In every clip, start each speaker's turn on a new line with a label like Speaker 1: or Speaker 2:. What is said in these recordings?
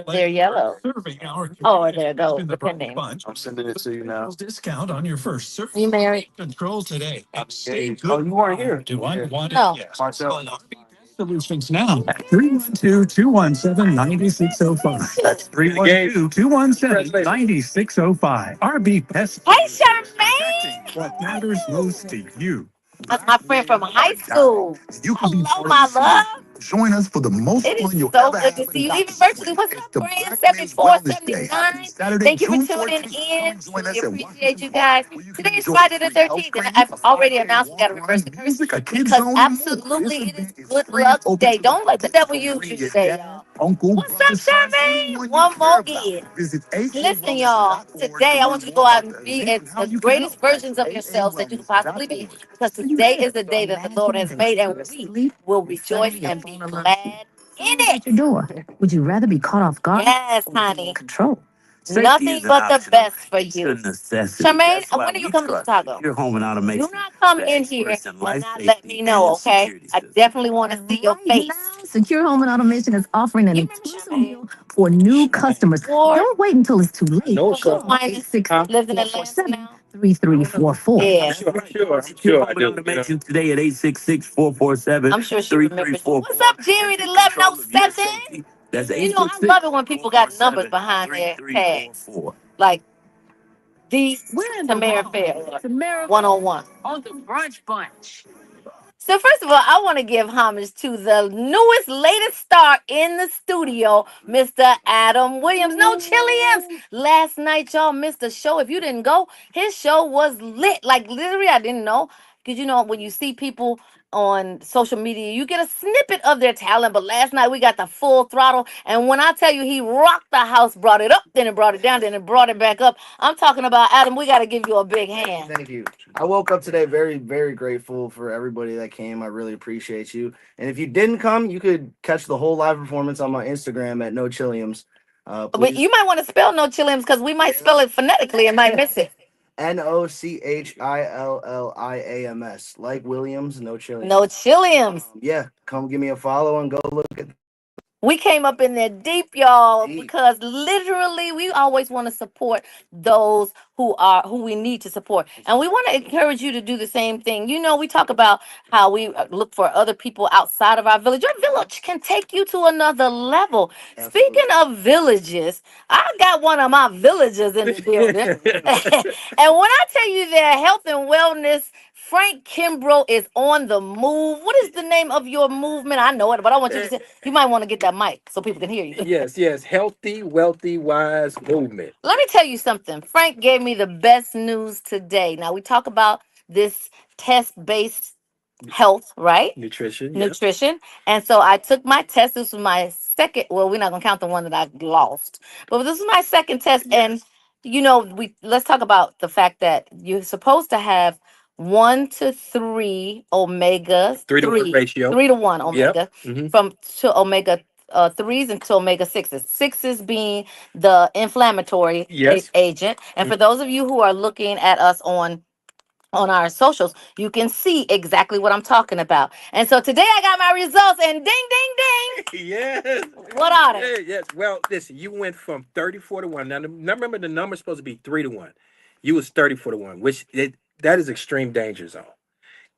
Speaker 1: They're yellow. Oh, there it goes. Depending.
Speaker 2: I'm sending it to you now.
Speaker 1: Discount on your first service. You married? Control today.
Speaker 2: Oh, you weren't here.
Speaker 1: Do I want it?
Speaker 2: No.
Speaker 1: Yes. Solutions now. 312-217-9605. That's 312-217-9605. RB Best. Hey, Charmaine. What matters most to you. That's my friend from high school. You can hello, my love.
Speaker 2: Join us for the most
Speaker 1: It is
Speaker 2: fun you'll
Speaker 1: so
Speaker 2: ever
Speaker 1: good
Speaker 2: have.
Speaker 1: to see you, even virtually. What's up, friend? 7479. Thank you for tuning in. We appreciate you guys. Today is Friday the 13th, and I've already announced we got to reverse the curse because absolutely it is good luck day. Don't let the devil use you today, y'all. What's up, Charmaine? One more again. Listen, y'all. Today I want you to go out and be as the greatest versions of yourselves that you could possibly be, because today is the day that the Lord has made, and we will rejoice and be glad in it. Your door. Would you rather be caught off guard? Yes, honey. Control. Nothing but the best for you. Charmaine, when are you coming to Chicago? Do not come in here and not let me know, okay? I definitely want to see your face.
Speaker 3: Secure Home and Automation is offering an exclusive deal for new customers. Don't wait until it's too late.
Speaker 1: No, sure. Lives in Atlanta now.
Speaker 3: 3344.
Speaker 1: Yeah.
Speaker 4: Sure, I do.
Speaker 5: Automation today at 866-447.
Speaker 1: I'm sure she remembers. What's up, Jerry? 1107.
Speaker 5: That's
Speaker 1: You know, I love it when people got numbers behind their tags. Like the Tamara Fair 101
Speaker 3: On the Brunch Bunch.
Speaker 1: So first of all, I want to give homage to the newest, latest star in the studio, Mr. Adam Williams. No Chilliams. Last night, y'all missed the show. If you didn't go, his show was lit. Like, literally, I didn't know. Because, you know, when you see people on social media, you get a snippet of their talent. But last night, we got the full throttle. And when I tell you he rocked the house, brought it up, then it brought it down, then it brought it back up. I'm talking about Adam. We got to give you a big hand.
Speaker 6: Thank you. I woke up today very, very grateful for everybody that came. I really appreciate you. And if you didn't come, you could catch the whole live performance on my Instagram at No Chilliams.
Speaker 1: But you might want to spell No Chilliams because we might spell it phonetically and might miss it.
Speaker 6: NOCHILLIAMS. Like Williams, No Chilliams.
Speaker 1: No Chilliams.
Speaker 6: Yeah, come give me a follow and go look at.
Speaker 1: We came up in there deep, y'all, because literally we always want to support those who we need to support. And we want to encourage you to do the same thing. You know, we talk about how we look for other people outside of our village. Your village can take you to another level. Absolutely. Speaking of villages, I got one of my villagers in the building. And when I tell you their health and wellness, Frank Kimbrough is on the move. What is the name of your movement? I know it, but I want you to say, you might want to get that mic so people can hear you.
Speaker 4: Yes. Healthy, wealthy, wise movement.
Speaker 1: Let me tell you something. Frank gave me the best news today. Now, we talk about this test-based health, right?
Speaker 4: Nutrition.
Speaker 1: And so I took my test. This was my second. Well, we're not going to count the one that I lost. But this is my second test. Yes. And, you know, let's talk about the fact that you're supposed to have 1 to 3 omega
Speaker 4: 3 to 1 ratio.
Speaker 1: 3 to 1 omega.
Speaker 4: Yep.
Speaker 1: From to omega 3s and to omega 6s. 6s being the inflammatory agent. And for those of you who are looking at us on our socials, you can see exactly what I'm talking about. And so today I got my results, and ding, ding, ding.
Speaker 4: Yes.
Speaker 1: What are they?
Speaker 4: Yes. Well, listen, you went from 34 to 1. Now, remember the number's supposed to be 3 to 1. You was 34 to 1, which that is extreme danger zone.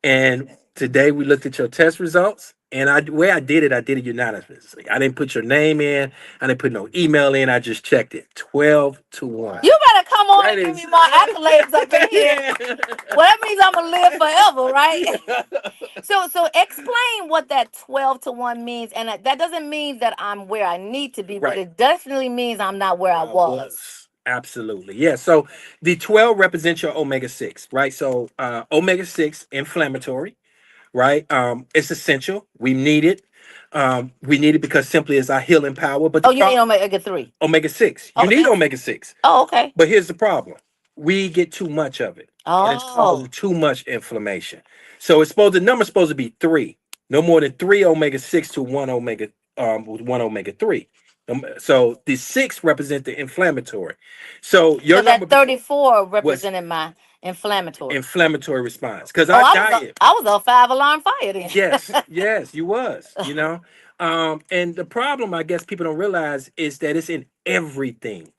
Speaker 4: And today we looked at your test results, and I did it unanimously. I didn't put your name in. I didn't put no email in. I just checked it. 12 to 1.
Speaker 1: You better come on and give me more accolades up in here. Well, that means I'm going to live forever, right? So explain what that 12 to 1 means. And that doesn't mean that I'm where I need to be, but it definitely means I'm not where I was.
Speaker 4: Absolutely. Yeah. So the 12 represents your omega 6, right? So omega 6 inflammatory, right? It's essential. We need it. We need it because simply it's our healing power. But
Speaker 1: you mean omega 3?
Speaker 4: Omega 6. You need omega 6.
Speaker 1: Oh, okay.
Speaker 4: But here's the problem. We get too much of it.
Speaker 1: Oh.
Speaker 4: And it's causing too much inflammation. So the number's supposed to be 3. No more than 3 omega 6 to 1 omega 3. So the 6 represent the inflammatory. So your number
Speaker 1: 34 represented my inflammatory
Speaker 4: response. Because I
Speaker 1: was on 5-alarm fire then.
Speaker 4: Yes, you was. You know, And the problem, I guess, people don't realize is that it's in everything.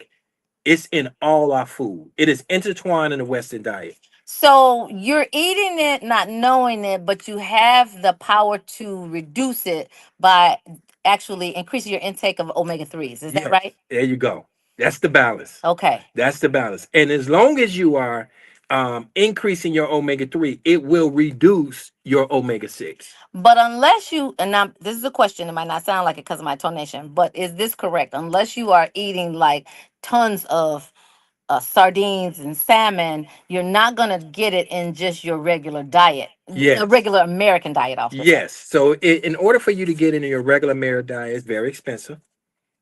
Speaker 4: It's in all our food. It is intertwined in the Western diet.
Speaker 1: So you're eating it, not knowing it, but you have the power to reduce it by actually increasing your intake of omega 3s. Is that
Speaker 4: Yes.
Speaker 1: right?
Speaker 4: There you go. That's the balance.
Speaker 1: Okay.
Speaker 4: That's the balance. And as long as you are increasing your omega 3, it will reduce your omega 6.
Speaker 1: But unless you, and now this is a question, it might not sound like it because of my tonation, but is this correct? Unless you are eating like tons of sardines and salmon, you're not going to get it in just your regular diet, a
Speaker 4: Yes.
Speaker 1: regular American diet, also.
Speaker 4: Yes. So in order for you to get into your regular American diet, it's very expensive.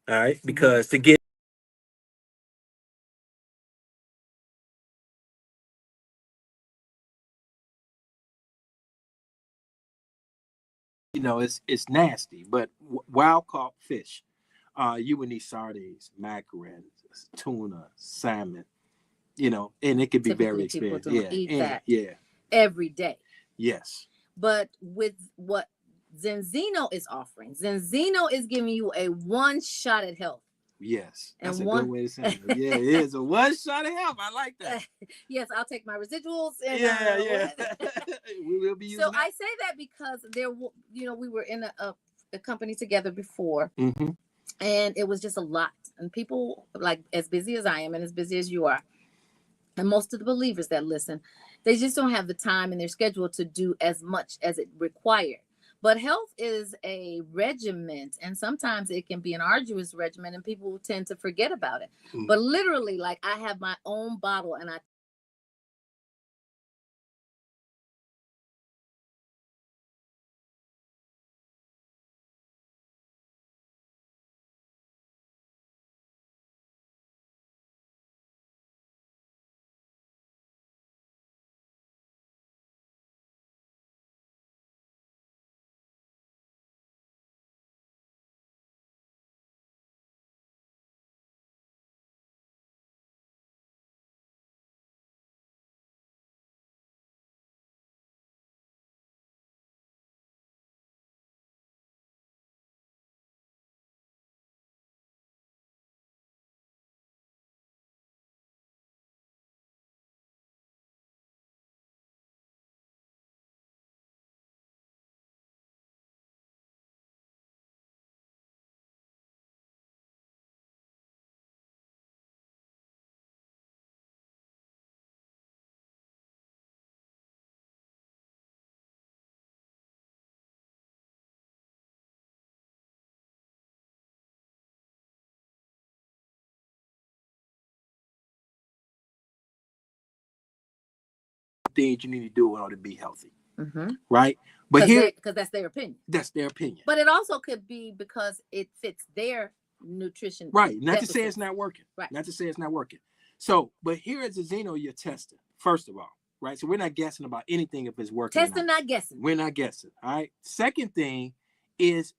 Speaker 4: All right. Because to get, it's nasty, but wild caught fish, you would need sardines, macaroni, tuna, salmon, and it could be very
Speaker 1: Typically, people
Speaker 4: expensive.
Speaker 1: don't eat that
Speaker 4: Yeah.
Speaker 1: every day.
Speaker 4: Yes.
Speaker 1: But with what Zenzino is offering, Zenzino is giving you a one shot at health.
Speaker 4: Yes. That's
Speaker 1: And
Speaker 4: a good way to say it. Yeah, it is a one shot of help. I like that.
Speaker 1: Yes, I'll take my residuals. And,
Speaker 4: Yeah. We will be using
Speaker 1: So
Speaker 4: that.
Speaker 1: I say that because we were in a company together before,
Speaker 4: Mm-hmm.
Speaker 1: and it was just a lot. And people, like as busy as I am and as busy as you are, and most of the believers that listen, they just don't have the time in their schedule to do as much as it required. But health is a regiment, and sometimes it can be an arduous regimen, and people tend to forget about it. But literally, like, I have my own bottle, and I
Speaker 4: Things you need to do in order to be healthy.
Speaker 1: mm-hmm.
Speaker 4: Right? But here,
Speaker 1: because that's their opinion.
Speaker 4: That's their opinion.
Speaker 1: But it also could be because it fits their nutrition.
Speaker 4: Right. Not to say it's not working.
Speaker 1: Right.
Speaker 4: Not to say it's not working. So, but here at Zeno, you're testing, first of all. Right. So we're not guessing about anything if it's working.
Speaker 1: Testing, not guessing.
Speaker 4: We're not guessing. All right. Second thing is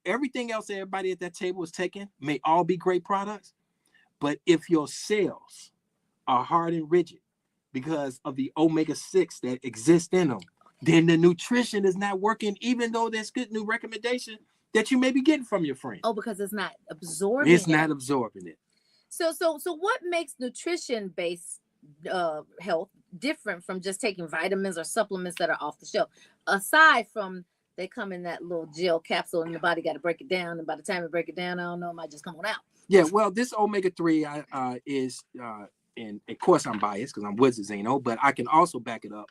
Speaker 4: everything else everybody at that table is taking may all be great products. But if your cells are hard and rigid because of the omega-6 that exist in them, then the nutrition is not working, even though there's good new recommendation that you may be getting from your friend.
Speaker 1: Oh, because it's not absorbing.
Speaker 4: It's not absorbing it.
Speaker 1: So what makes nutrition-based health different from just taking vitamins or supplements that are off the shelf? Aside from they come in that little gel capsule and the body got to break it down, and by the time it break it down, I don't know, it might just come on out.
Speaker 4: Yeah, well, this omega-3 is, and of course I'm biased because I'm with Zeno, but I can also back it up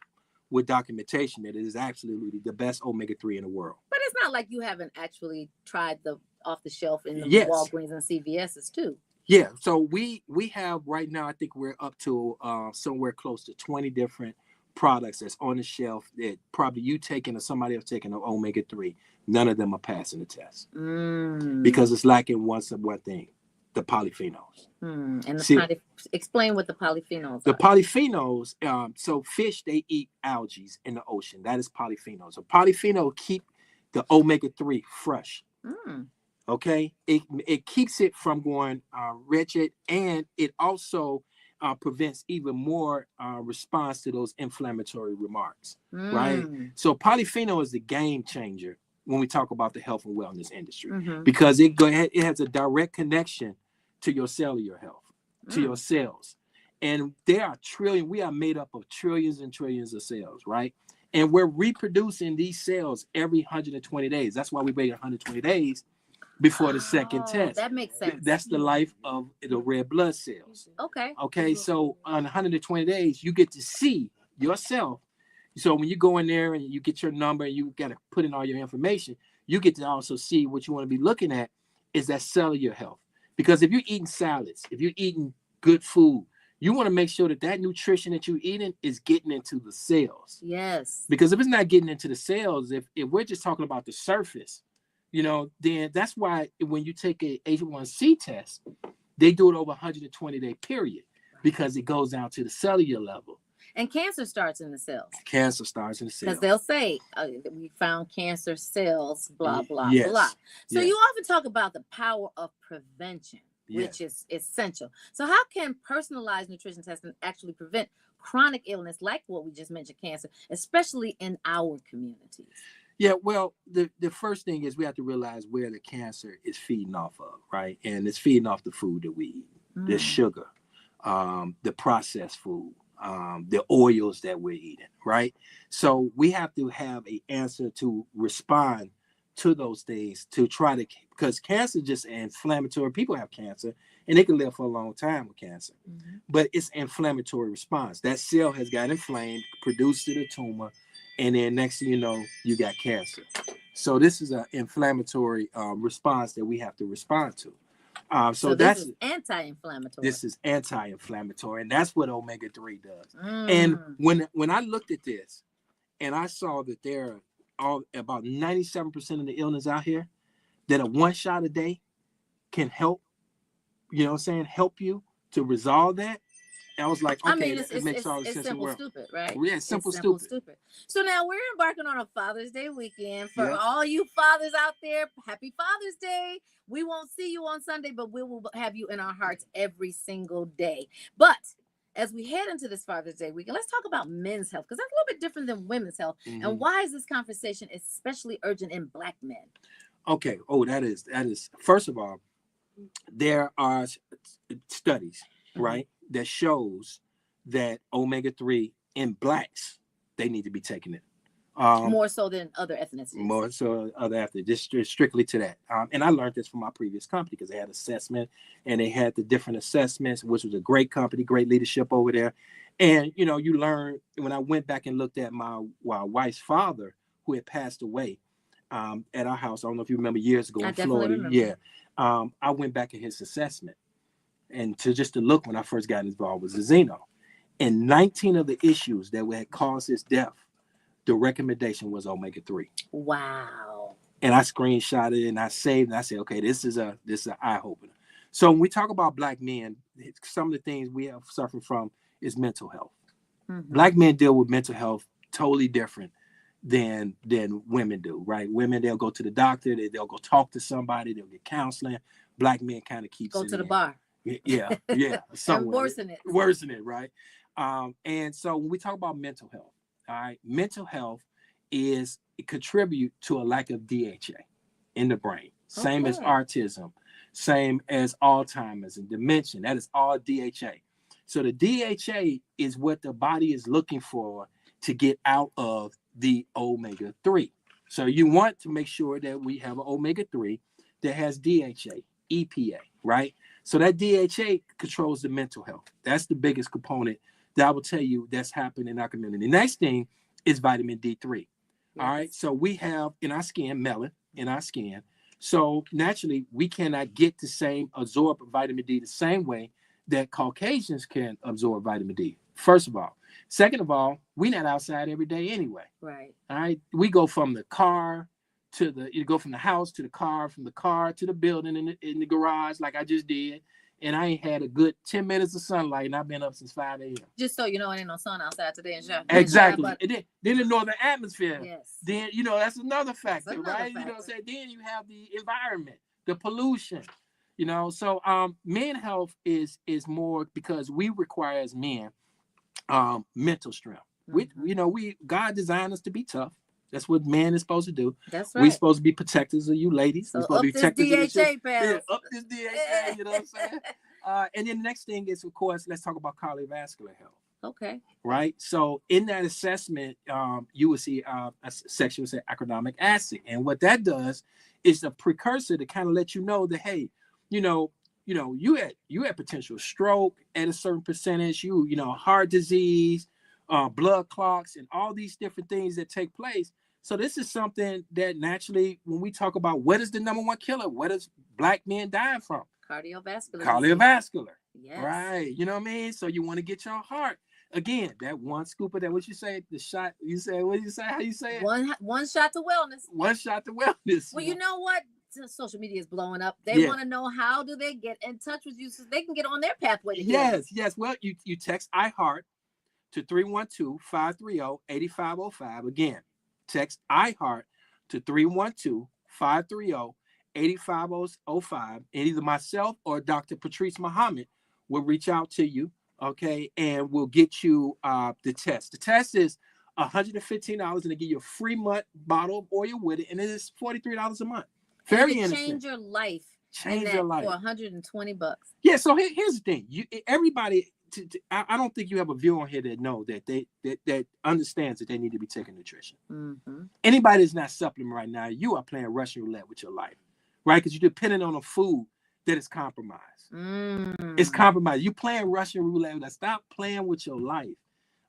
Speaker 4: with documentation that it is absolutely the best omega-3 in the world.
Speaker 1: But it's not like you haven't actually tried the off the shelf in the Walgreens and CVS's too.
Speaker 4: Yeah, so we have right now, I think we're up to somewhere close to 20 different products that's on the shelf that probably you taking or somebody else taking an omega-3. None of them are passing the test because it's lacking one thing, the polyphenols.
Speaker 1: And explain what the polyphenols
Speaker 4: are. The
Speaker 1: are.
Speaker 4: polyphenols, so fish, they eat algae in the ocean. That is polyphenols. So polyphenol keep the omega-3 fresh. Okay, it keeps it from going wretched, and it also prevents even more response to those inflammatory remarks. Right. So polyphenol is the game changer when we talk about the health and wellness industry,
Speaker 1: Mhm.
Speaker 4: because it has a direct connection to your cellular health, to your cells. And we are made up of trillions and trillions of cells, right? And we're reproducing these cells every 120 days. That's why we wait 120 days before the second test.
Speaker 1: That makes sense.
Speaker 4: That's the life of the red blood cells.
Speaker 1: Okay.
Speaker 4: Okay, so on 120 days, you get to see yourself. So when you go in there and you get your number and you got to put in all your information, you get to also see what you want to be looking at is that cellular health. Because if you're eating salads, if you're eating good food, you want to make sure that nutrition that you're eating is getting into the cells.
Speaker 1: Yes.
Speaker 4: Because if it's not getting into the cells, if we're just talking about the surface, then that's why when you take a H1C test, they do it over a 120-day period because it goes down to the cellular level.
Speaker 1: And cancer starts in the cells.
Speaker 4: Cancer starts in the cells.
Speaker 1: Because they'll say, we found cancer cells, blah, blah,
Speaker 4: yes.
Speaker 1: blah. So
Speaker 4: yes.
Speaker 1: you often talk about the power of prevention, which is essential. So how can personalized nutrition testing actually prevent chronic illness like what we just mentioned, cancer, especially in our communities?
Speaker 4: Yeah, well, the first thing is we have to realize where the cancer is feeding off of, right? And it's feeding off the food that we eat, the sugar, the processed food, the oils that we're eating, right? So we have to have an answer to respond to those things to try to, because cancer is just inflammatory. People have cancer and they can live for a long time with cancer, but it's inflammatory response. That cell has got inflamed, produced a tumor, and then next thing you know, you got cancer. So this is an inflammatory response that we have to respond to. So
Speaker 1: this is anti-inflammatory.
Speaker 4: This is anti-inflammatory, and that's what omega-3 does. And when I looked at this, and I saw that there are about 97% of the illness out here that a one shot a day can help. You know what I'm saying? Help you to resolve that. I was like, okay, it makes all the sense in the world.
Speaker 1: Stupid, right?
Speaker 4: Yeah, simple, stupid.
Speaker 1: So now we're embarking on a Father's Day weekend. For all you fathers out there, happy Father's Day. We won't see you on Sunday, but we will have you in our hearts every single day. But as we head into this Father's Day weekend, let's talk about men's health, because that's a little bit different than women's health. And why is this conversation especially urgent in Black men?
Speaker 4: Okay. Oh, that is. First of all, there are studies, right, that shows that omega-3 in Blacks, they need to be taking it.
Speaker 1: More so than other ethnicities.
Speaker 4: More so other ethnicities, just strictly to that. And I learned this from my previous company because they had assessment and they had the different assessments, which was a great company, great leadership over there. And, you learn when I went back and looked at my wife's father, who had passed away at our house. I don't know if you remember years ago in Florida.
Speaker 1: Remember.
Speaker 4: Yeah. I went back at his assessment and to look when I first got involved with Zeno. And 19 of the issues that had caused his death, the recommendation was omega-3.
Speaker 1: Wow.
Speaker 4: And I screenshot it and I saved and I said, okay, this is an eye opener. So when we talk about Black men, some of the things we have suffered from is mental health. Black men deal with mental health totally different than women do, right? Women, they'll go to the doctor, they'll go talk to somebody, they'll get counseling. Black men kind of keep
Speaker 1: go to the bar.
Speaker 4: Yeah.
Speaker 1: And worsen
Speaker 4: it, right? And so when we talk about mental health, all right, mental health it contribute to a lack of DHA in the brain. Same as autism, same as Alzheimer's and dementia. That is all DHA. So the DHA is what the body is looking for to get out of the omega-3. So you want to make sure that we have an omega-3 that has DHA, EPA, right? So that DHA controls the mental health. That's the biggest component that I will tell you that's happened in our community. The next thing is vitamin D3. All right. So we have in our skin, melanin in our skin. So naturally, we cannot get the same absorb vitamin D the same way that Caucasians can absorb vitamin D. First of all. Second of all, we're not outside every day anyway.
Speaker 1: Right.
Speaker 4: All right. We go from the car you go from the house to the car, from the car to the building in the garage, like I just did. And I ain't had a good 10 minutes of sunlight, and I've been up since 5 a.m.
Speaker 1: Just so you know, it ain't no sun outside today in Charlotte.
Speaker 4: Exactly. And then the northern atmosphere.
Speaker 1: Yes.
Speaker 4: Then, that's another factor, right? You know what I'm saying? Then you have the environment, the pollution, So men health is more because we require as men mental strength. God designed us to be tough. That's what man is supposed to do.
Speaker 1: That's
Speaker 4: We're
Speaker 1: right.
Speaker 4: supposed to be protectors of you ladies. We're
Speaker 1: So
Speaker 4: supposed
Speaker 1: up
Speaker 4: to be
Speaker 1: this
Speaker 4: protectors of the
Speaker 1: DHA,
Speaker 4: ship.
Speaker 1: pal.
Speaker 4: Yeah, up this DHA, you know what I'm saying? And then the next thing is, of course, let's talk about cardiovascular health.
Speaker 1: Okay.
Speaker 4: Right. So in that assessment, you will see a section with acronymic acid. And what that does is a precursor to kind of let you know that, hey, you had potential stroke at a certain percentage, heart disease, blood clots, and all these different things that take place. So this is something that naturally, when we talk about what is the number one killer, what is Black men dying from?
Speaker 1: Cardiovascular.
Speaker 4: Yes. Right. You know what I mean? So you want to get your heart. Again, that one scoop of that, what you say, the shot, you say, what do you say, how you say it?
Speaker 1: One shot to wellness.
Speaker 4: One shot to wellness.
Speaker 1: Well, you know what? Social media is blowing up. They want to know, how do they get in touch with you so they can get on their pathway to healing.
Speaker 4: Yes. Well, you text iHeart to 312-530-8505. Again, text iHeart to 312-530-8505. And either myself or Dr. Patrice Muhammad will reach out to you. Okay, and we'll get you the test. The test is $115, and they give you a free month bottle of oil with it, and it is $43 a month. Very innocent.
Speaker 1: Change your life.
Speaker 4: Change your life
Speaker 1: for $120.
Speaker 4: Yeah. So here's the thing. Everybody. I don't think you have a view on here that know that understands that they need to be taking nutrition. Mm-hmm. Anybody that's not supplementing right now, you are playing Russian roulette with your life, right? Because you're depending on a food that is compromised. It's compromised. You playing Russian roulette. Stop playing with your life.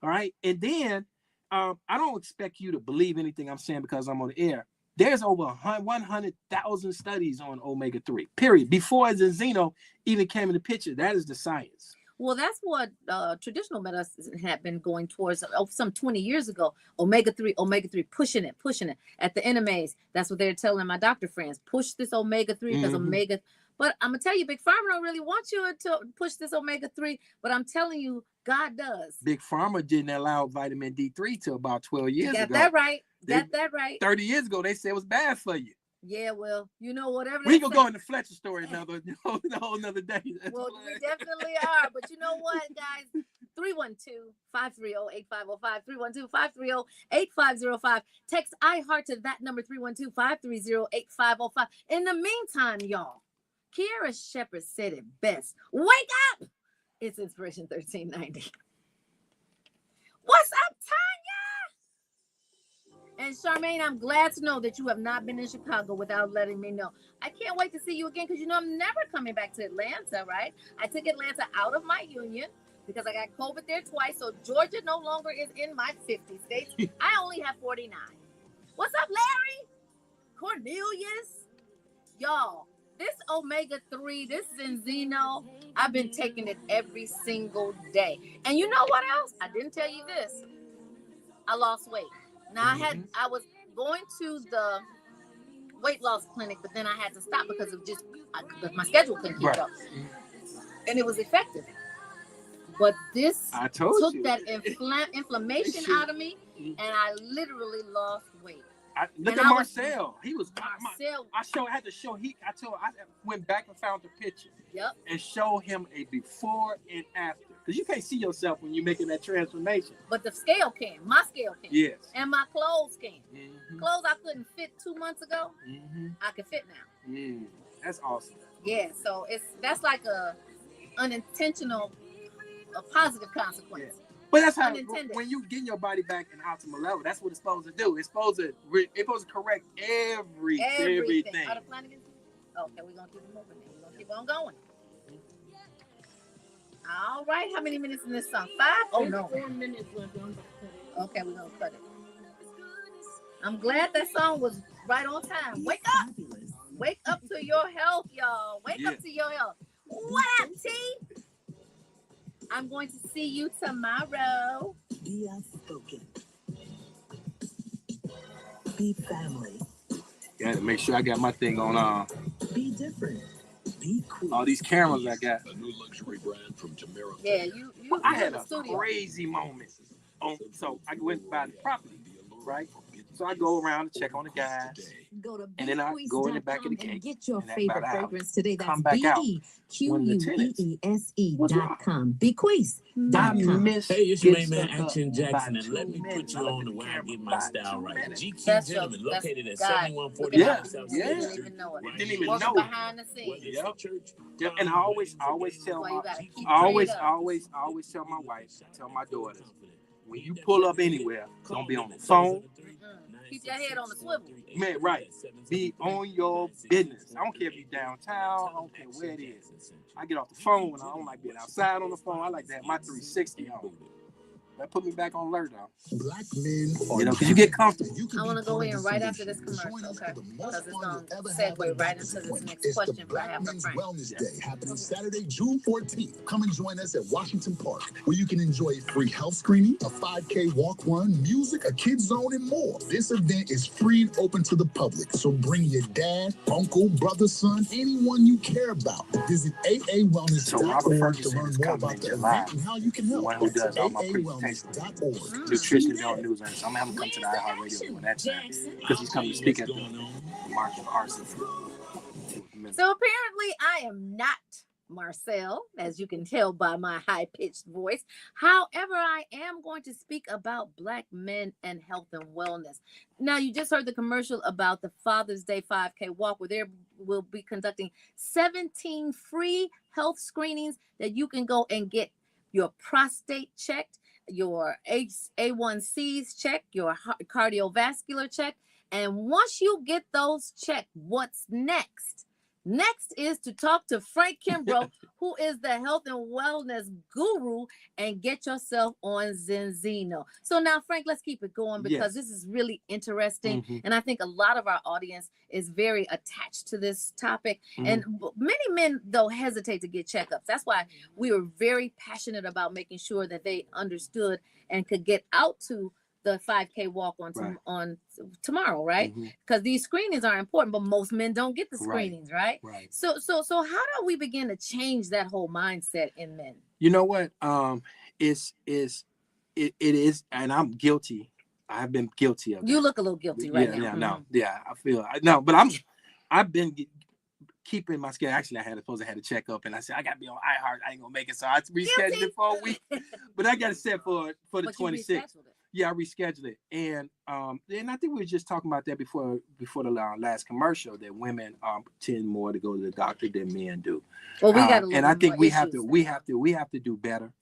Speaker 4: All right. And then I don't expect you to believe anything I'm saying because I'm on the air. There's over 100,000 studies on omega-3, period. Before Zeno even came in the picture. That is the science.
Speaker 1: Well, that's what traditional medicine had been going towards some 20 years ago. Omega-3, pushing it. At the NMAs, that's what they're telling my doctor friends. Push this omega-3 because omega. But I'm going to tell you, Big Pharma don't really want you to push this omega-3. But I'm telling you, God does.
Speaker 4: Big Pharma didn't allow vitamin D3 till about 12 years ago.
Speaker 1: That right. Got that right.
Speaker 4: 30 years ago, they said it was bad for you.
Speaker 1: Yeah, well, whatever.
Speaker 4: We gonna go in the Fletcher story another day.
Speaker 1: Well, we definitely are. But you know what, guys? 312-530-8505. 312-530-8505. Text iHeart to that number, 312-530-8505. In the meantime, y'all, Kiara Shepherd said it best. Wake up! It's Inspiration 1390. What's up, Tanya? And Charmaine, I'm glad to know that you have not been in Chicago without letting me know. I can't wait to see you again because I'm never coming back to Atlanta, right? I took Atlanta out of my union because I got COVID there twice. So Georgia no longer is in my 50 states. I only have 49. What's up, Larry? Cornelius? Y'all, this omega-3, this Zeno, I've been taking it every single day. And you know what else? I didn't tell you this. I lost weight. Now I was going to the weight loss clinic, but then I had to stop because of my schedule couldn't keep up. And it was effective. But this took that inflammation out of me, and I literally lost weight.
Speaker 4: Look at Marcel. He was Marcel. I went back and found the picture.
Speaker 1: Yep. And
Speaker 4: show him a before and after. Because you can't see yourself when you're making that transformation.
Speaker 1: But the scale can. My scale can.
Speaker 4: Yes.
Speaker 1: And my clothes can. Mm-hmm. Clothes I couldn't fit 2 months ago, I can fit now.
Speaker 4: That's awesome.
Speaker 1: Yeah. So that's like a positive consequence.
Speaker 4: Yeah. But that's how when you get your body back in optimal level, that's what it's supposed to do. It's supposed to correct everything.
Speaker 1: Are the plan against you? Okay, we're gonna keep it moving. We're gonna keep on going. All right, how many minutes in this song? 5? Oh no.
Speaker 7: 4 minutes left.
Speaker 1: Okay, we're gonna cut it. I'm glad that song was right on time. Wake up! Wake up to your health, y'all. Wake up to your health. What up, T? I'm going to see you tomorrow.
Speaker 8: Be outspoken. Be family.
Speaker 4: Gotta make sure I got my thing on.
Speaker 8: Be different. Be cool.
Speaker 4: All these cameras I got.
Speaker 7: A new luxury brand from Tamara.
Speaker 1: Yeah, you
Speaker 4: I had a crazy moment. So I went by the property, right? So I go around to check on the guys, and then I go in the back of the cake.
Speaker 3: Get your
Speaker 4: and that
Speaker 3: favorite
Speaker 4: about an hour.
Speaker 3: fragrance today. That's
Speaker 4: Come back out. One of the tenants.
Speaker 3: BEQUEESE.com. Bequeeze.com.
Speaker 4: I miss
Speaker 5: Hey, it's your main
Speaker 4: getting
Speaker 5: man,
Speaker 4: stuck up
Speaker 5: Action Jackson,
Speaker 4: by
Speaker 5: and let
Speaker 4: 2
Speaker 5: me put
Speaker 4: minutes.
Speaker 5: you
Speaker 4: I look
Speaker 5: on
Speaker 4: at
Speaker 5: the
Speaker 4: the
Speaker 5: way I
Speaker 4: camera
Speaker 5: get my
Speaker 4: by
Speaker 5: style
Speaker 4: 2
Speaker 5: right.
Speaker 4: minutes.
Speaker 5: GQ
Speaker 1: That's
Speaker 5: Gentleman,
Speaker 1: your- that's
Speaker 5: located at
Speaker 1: God.
Speaker 5: 7140
Speaker 1: Looking
Speaker 4: Yeah,
Speaker 1: out for you.
Speaker 5: South
Speaker 1: You
Speaker 4: yeah.
Speaker 1: didn't even know it.
Speaker 4: Didn't even
Speaker 1: Working
Speaker 4: know it.
Speaker 1: behind the scenes.
Speaker 4: Yep.
Speaker 5: church.
Speaker 4: Yep. And I always tell
Speaker 1: Well,
Speaker 4: my,
Speaker 1: you gotta keep
Speaker 4: I always
Speaker 1: prayed up.
Speaker 4: tell my wife, tell my daughters, when you pull up anywhere, don't be on the phone.
Speaker 1: Keep your head on the swivel.
Speaker 4: Man, right. Be on your business. I don't care if you're downtown. I don't care where it is. I get off the phone. I don't like being outside on the phone. I like to have my 360 on. That put me back on alert, though.
Speaker 2: Black men are
Speaker 4: Because you get comfortable.
Speaker 1: I want to go in right after this commercial, okay? Because it's going to segue right into this next question for half a franc.
Speaker 2: Wellness Day happening Saturday, June 14th. Come and join us at Washington Park, where you can enjoy free health screening, a 5K walk run, music, a kids zone, and more. This event is free and open to the public, so bring your dad, uncle, brother, son, anyone you care about. Visit
Speaker 4: So Robert
Speaker 2: aawellness.org to
Speaker 4: Ferguson
Speaker 2: learn
Speaker 4: is
Speaker 2: more
Speaker 4: coming
Speaker 2: about
Speaker 4: in
Speaker 2: the
Speaker 4: July.
Speaker 2: event and how you can
Speaker 4: The
Speaker 2: help.
Speaker 4: one who does all my
Speaker 2: aawellness.org.
Speaker 4: Nutrition Belt News. So I'm going to have him come to the iHeart Radio during that time because he's coming to speak at the martial arts.
Speaker 1: So apparently I am not Marcel, as you can tell by my high-pitched voice. However, I am going to speak about Black men and health and wellness. Now, you just heard the commercial about the Father's Day 5K walk, where they will be conducting 17 free health screenings that you can go and get your prostate checked, your A1Cs checked, your cardiovascular checked. And once you get those checked, what's next? Next is to talk to Frank Kimbrough, who is the health and wellness guru, and get yourself on Zenzino. So now, Frank, let's keep it going because this is really interesting. And I think a lot of our audience is very attached to this topic. And many men, though, hesitate to get checkups. That's why we were very passionate about making sure that they understood and could get out to the 5K walk on tomorrow, right? Because these screenings are important, but most men don't get the screenings, right? So how do we begin to change that whole mindset in men?
Speaker 4: You know what? It is, and I'm guilty. I've been guilty of it.
Speaker 1: You look a little guilty right now.
Speaker 4: I feel but I've been keeping my schedule. Actually, I had a check up, and I said I got to be on iHeart. I ain't gonna make it, so I rescheduled it for a week. But I got it set for the 26th. Yeah, I rescheduled it, and I think we were just talking about that before the last commercial, that women tend more to go to the doctor than men do.
Speaker 1: Well, we got
Speaker 4: and I think we have to do better.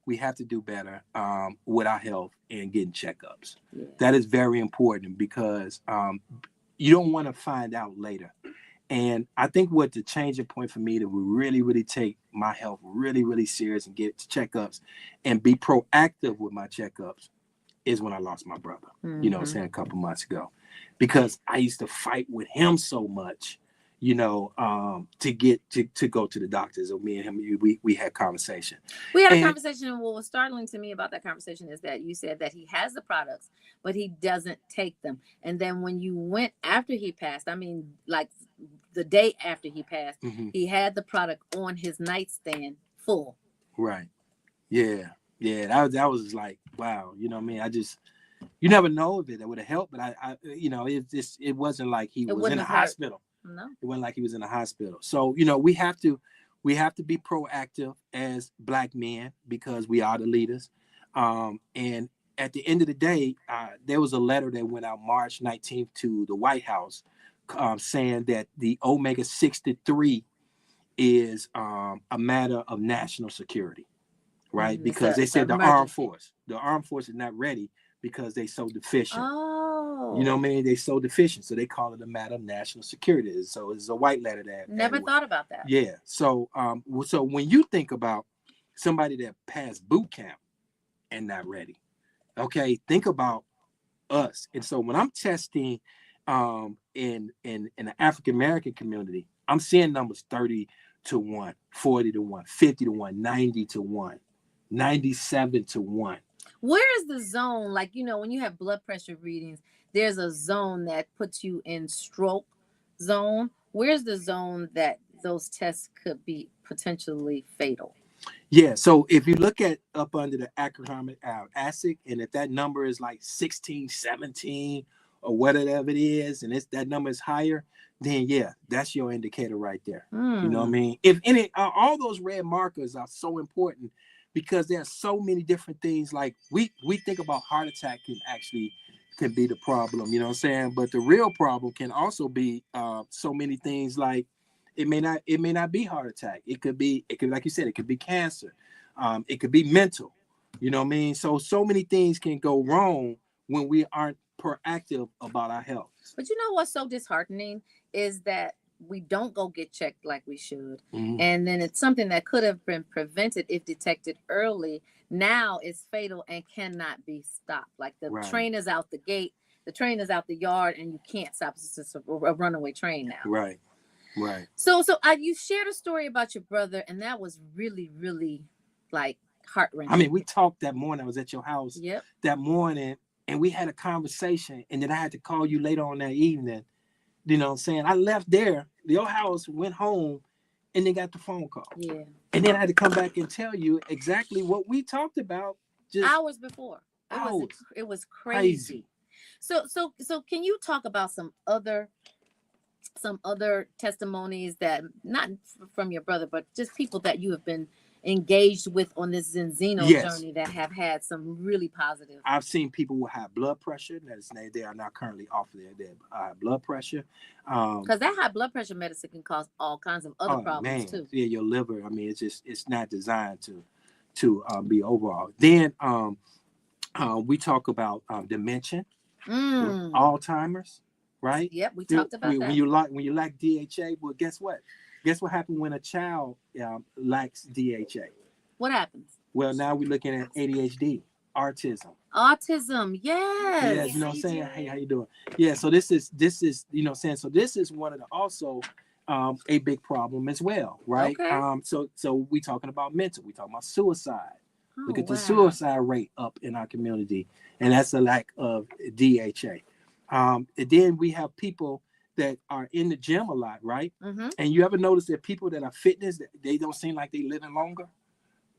Speaker 4: We have to do better with our health and getting checkups. Yeah. That is very important because you don't want to find out later. And I think what the changing point for me that will really, really take my health really, really serious and get checkups and be proactive with my checkups is when I lost my brother, you know what I'm saying, a couple months ago. Because I used to fight with him so much, to get to go to the doctors. So me and him, we had conversation.
Speaker 1: We had a conversation, and what was startling to me about that conversation is that you said that he has the products, but he doesn't take them. And then when you went after he passed, I mean, like the day after he passed, he had the product on his nightstand full.
Speaker 4: Right. Yeah. Yeah. That was like, wow. You know what I mean? You never know if it would have helped, but it wasn't like he was in a hospital.
Speaker 1: No.
Speaker 4: It wasn't like he was in a hospital. So, we have to be proactive as Black men because we are the leaders. And at the end of the day, there was a letter that went out March 19th to the White House saying that the omega-63 is a matter of national security, right? Because they said the armed force is not ready because they so deficient.
Speaker 1: Oh.
Speaker 4: You know what I mean? They so deficient, so they call it a matter of national security. So it's a white letter that.
Speaker 1: Never thought about that.
Speaker 4: Yeah. So so when you think about somebody that passed boot camp and not ready, okay, think about us. And so when I'm testing in the African American community, I'm seeing numbers 30 to 1, 40 to 1, 50 to 1, 90 to 1, 97 to 1.
Speaker 1: Where is the zone? Like, when you have blood pressure readings, there's a zone that puts you in stroke zone. Where's the zone that those tests could be potentially fatal?
Speaker 4: Yeah, so if you look at up under the acronymic acid, and if that number is like 16, 17, or whatever it is, and that number is higher, then yeah, that's your indicator right there. You know what I mean? If any, all those red markers are so important because there's so many different things. Like we think about heart attack can be the problem. You know what I'm saying? But the real problem can also be so many things. Like it may not be heart attack. It could like you said, it could be cancer. It could be mental. You know what I mean? So many things can go wrong when we aren't proactive about our health.
Speaker 1: But you know what's so disheartening is that we don't go get checked like we should.
Speaker 4: Mhm.
Speaker 1: And then it's something that could have been prevented if detected early. Now it's fatal and cannot be stopped. Like the
Speaker 4: Right.
Speaker 1: train is out the gate, the train is out the yard, and you can't stop. It's just a runaway train now.
Speaker 4: Right.
Speaker 1: So you shared a story about your brother, and that was really, really like heart-wrenching.
Speaker 4: I mean, we talked that morning. I was at your house
Speaker 1: Yep.
Speaker 4: that morning, and we had a conversation, and then I had to call you later on that evening. You know what I'm saying? I left there, your house, went home, and then got the phone call.
Speaker 1: Yeah.
Speaker 4: And then I had to come back and tell you exactly what we talked about just
Speaker 1: hours before. It was crazy. So can you talk about some other testimonies that not from your brother, but just people that you have been engaged with on this Zenzino journey that have had some really positive?
Speaker 4: I've seen people who have blood pressure. They are not currently off their blood pressure.
Speaker 1: Because that high blood pressure medicine can cause all kinds of other problems too.
Speaker 4: Yeah, your liver. I mean, it's not designed to be overall. Then we talk about dementia, Alzheimer's, right?
Speaker 1: Yep, we talked about that.
Speaker 4: When you lack DHA, well, guess what? Guess what happens when a child lacks DHA?
Speaker 1: What happens?
Speaker 4: Well, now we're looking at ADHD, autism.
Speaker 1: Autism, yes.
Speaker 4: Yeah, you know what I'm saying? Hey, how you doing? Yeah, so this is you know what I'm saying? So this is one of the also a big problem as well, right?
Speaker 1: Okay.
Speaker 4: So we talking about mental, we talking about suicide. Look at the
Speaker 1: wow.
Speaker 4: suicide rate up in our community, and that's a lack of DHA. And then we have people that are in the gym a lot, right?
Speaker 1: Mm-hmm.
Speaker 4: And you ever notice that people that are fitness, they don't seem like they living longer?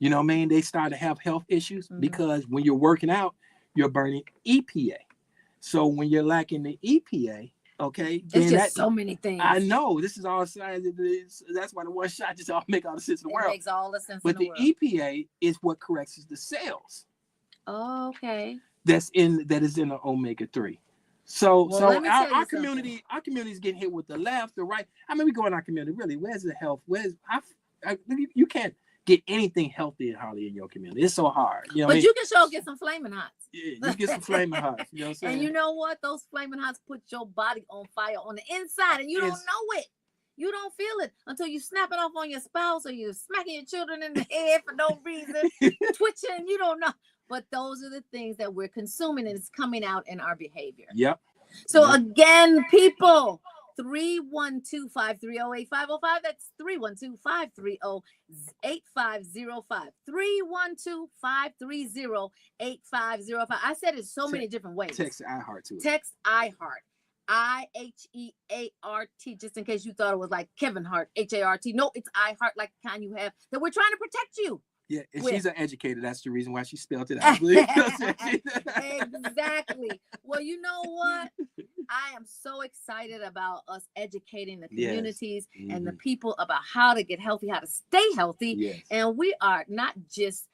Speaker 4: You know what I mean? They start to have health issues because when you're working out, you're burning EPA. So when you're lacking the EPA, okay,
Speaker 1: it's just so many things.
Speaker 4: I know this is all science. That's why the one shot just all make all the sense in the world.
Speaker 1: It makes all the sense
Speaker 4: but
Speaker 1: in the
Speaker 4: the
Speaker 1: world.
Speaker 4: EPA is what corrects the cells.
Speaker 1: Oh, okay.
Speaker 4: That is in the omega-3. So our community is getting hit with the left, the right. I mean, we go in our community. Really, where's the health? You can't get anything healthy hardly in your community. It's so hard. You know
Speaker 1: but you can get some flaming hots.
Speaker 4: Yeah, you get some flaming hots. You know what I'm saying?
Speaker 1: And you know what? Those flaming hots put your body on fire on the inside, and you don't know it. You don't feel it until you snap it off on your spouse or you're smacking your children in the head for no reason, twitching. You don't know. But those are the things that we're consuming, and it's coming out in our behavior.
Speaker 4: Yep.
Speaker 1: So again, people, 312-530-8505. That's 312-530-8505. 312-530-8505. I said it so many different ways.
Speaker 4: Text iHeart too.
Speaker 1: Text iHeart. IHEART, just in case you thought it was like Kevin Hart, HART. No, it's iHeart, like the kind you have that we're trying to protect you.
Speaker 4: Yeah, and she's an educator. That's the reason why she spelled it out.
Speaker 1: Exactly. Well, you know what? I am so excited about us educating the communities and the people about how to get healthy, how to stay healthy.
Speaker 4: Yes.
Speaker 1: And we are not just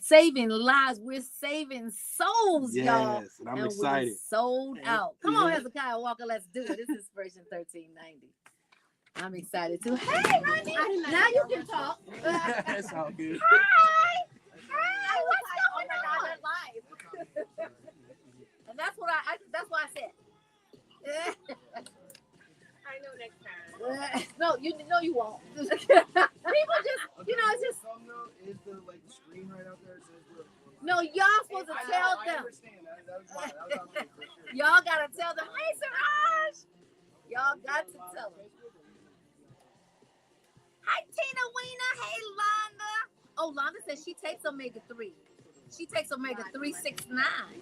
Speaker 1: saving lives, we're saving souls, y'all.
Speaker 4: Yes, and I'm excited.
Speaker 1: We're sold out. Come on, Hezekiah Walker, let's do it. This is version 1390. I'm excited too. Hey, Ronnie. Now you can talk.
Speaker 4: That's all good.
Speaker 1: Hi. What's going on? Live. And that's what I said.
Speaker 9: I know next time.
Speaker 1: No, you won't. People just, it's just.
Speaker 6: Is the screen right out there?
Speaker 1: No, y'all supposed to tell them.
Speaker 6: I understand. That was mine. That was for sure.
Speaker 1: Y'all gotta tell them. Hey, Siraj. Y'all got to tell them. Hi, Tina Weena. Hey, Londa. Oh, Londa says she takes omega-3. She takes omega-3 6-9.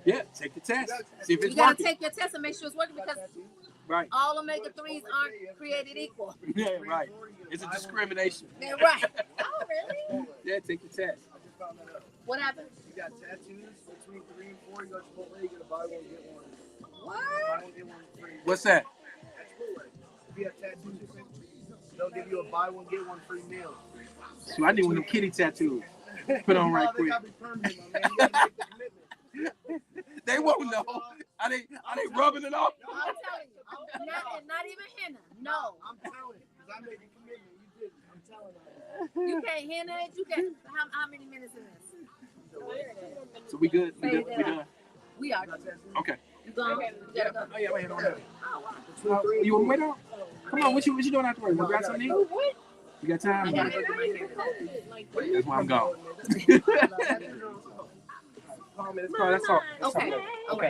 Speaker 4: Yeah, take the test. See if it's
Speaker 1: you gotta
Speaker 4: working.
Speaker 1: take your test and make sure it's working because
Speaker 4: right.
Speaker 1: all omega-3s aren't created equal.
Speaker 4: Yeah, right. It's a discrimination.
Speaker 1: Yeah, right. Oh, really?
Speaker 4: Yeah, take the test.
Speaker 1: What happened?
Speaker 6: You got tattoos between 3 and 4. You got Chipotle. You got to buy one, get one.
Speaker 4: What's that?
Speaker 6: If you have tattoos, they'll give you a buy one get one free meal.
Speaker 4: So I need one of them kitty tattoos. Put on right quick. They won't know. Are they rubbing it off?
Speaker 1: I'm telling you. Not even henna. No.
Speaker 6: I'm telling you, because I made a commitment. You didn't. I'm telling you.
Speaker 1: You can't henna it. You can't. How many minutes in this?
Speaker 4: So we good? We done?
Speaker 1: We are.
Speaker 4: Okay.
Speaker 1: You going? You gotta go.
Speaker 4: Oh yeah, wait on that. You want to wait on? Come on, what you doing afterwards? You grab something to eat? You got time?
Speaker 1: I gotta go get my hair.
Speaker 4: That's why I'm gone. That's all.
Speaker 1: Okay. All right.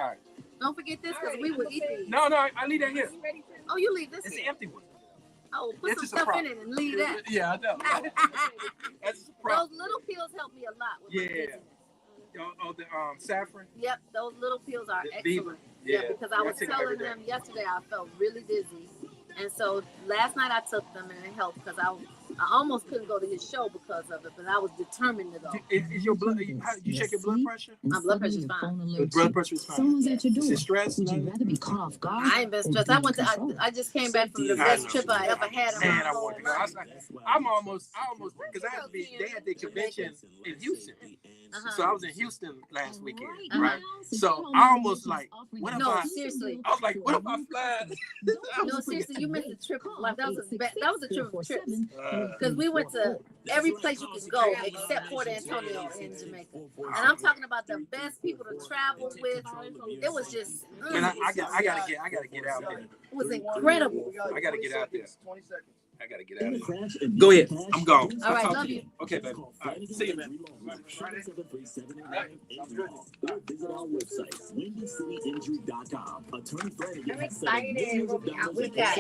Speaker 4: All right.
Speaker 1: Don't forget this because we will eat these.
Speaker 4: No, I leave that here.
Speaker 1: Oh, you leave this
Speaker 4: It's an
Speaker 1: here.
Speaker 4: empty one.
Speaker 1: Oh, put
Speaker 4: It's
Speaker 1: some
Speaker 4: just a
Speaker 1: stuff
Speaker 4: prop.
Speaker 1: in it and leave that.
Speaker 4: Yeah, I know. That's just a prop.
Speaker 1: Those little pills help me a lot with my
Speaker 4: Yeah.
Speaker 1: dizziness.
Speaker 4: Oh, the saffron.
Speaker 1: Yep, those little pills are
Speaker 4: The
Speaker 1: excellent.
Speaker 4: Beaver.
Speaker 1: Yeah,
Speaker 4: Yeah.
Speaker 1: because I
Speaker 4: I
Speaker 1: was
Speaker 4: take them every
Speaker 1: telling
Speaker 4: day.
Speaker 1: them yesterday I felt really dizzy. And so last night I took them and it helped because I almost couldn't go to his show because of it, but I was determined to go.
Speaker 4: Is your blood? How, you check your blood pressure?
Speaker 1: My blood pressure's fine.
Speaker 4: The blood pressure is fine.
Speaker 3: Someone's at your door.
Speaker 4: Is it stress?
Speaker 3: Would you rather be caught off guard?
Speaker 1: I ain't been stressed. I just came back from the best trip I ever had in my
Speaker 4: Man, I
Speaker 1: whole
Speaker 4: want to go.
Speaker 1: life.
Speaker 4: I almost because I had to be. They had the convention in Houston, so I was in Houston last weekend, right? So I almost like, what if
Speaker 1: No,
Speaker 4: I?
Speaker 1: seriously.
Speaker 4: I was like, what if I fly?
Speaker 1: No, seriously, you missed the trip of life. That was a trip of trips. Because we went to every place you could go except Port Antonio in Jamaica. And I'm talking about the best people to travel with. It was just,
Speaker 4: Man, I gotta get out there.
Speaker 1: it was incredible.
Speaker 4: I gotta get out there.
Speaker 6: 20 seconds.
Speaker 4: I gotta get out of here. Go ahead. I'm gone.
Speaker 1: All right,
Speaker 4: I'll talk
Speaker 1: love
Speaker 4: to
Speaker 1: you.
Speaker 4: Okay, baby. All right. See you, man.
Speaker 5: Visit our website, WindyCityInjury.com. Attorney Flanagan
Speaker 1: I'm
Speaker 5: has
Speaker 1: excited.
Speaker 5: $7
Speaker 1: We
Speaker 5: million
Speaker 1: got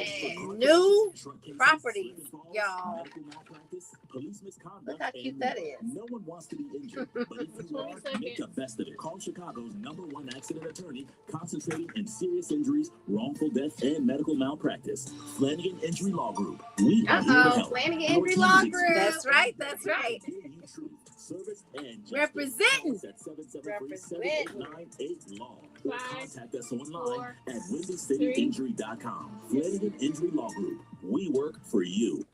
Speaker 1: new properties, y'all. Look how cute that is.
Speaker 5: No one wants to be injured, but if you are, make the best of it. Call Chicago's #1 accident attorney, concentrating in serious injuries, wrongful death, and medical malpractice. Flanagan Injury Law Group. We are here to help.
Speaker 1: Flanagan Injury Law Group. That's right. That's right.
Speaker 5: Service and
Speaker 1: Representing.
Speaker 5: Law. Contact us online at WindyCityInjury.com. Flanagan Injury Law Group. We work for you.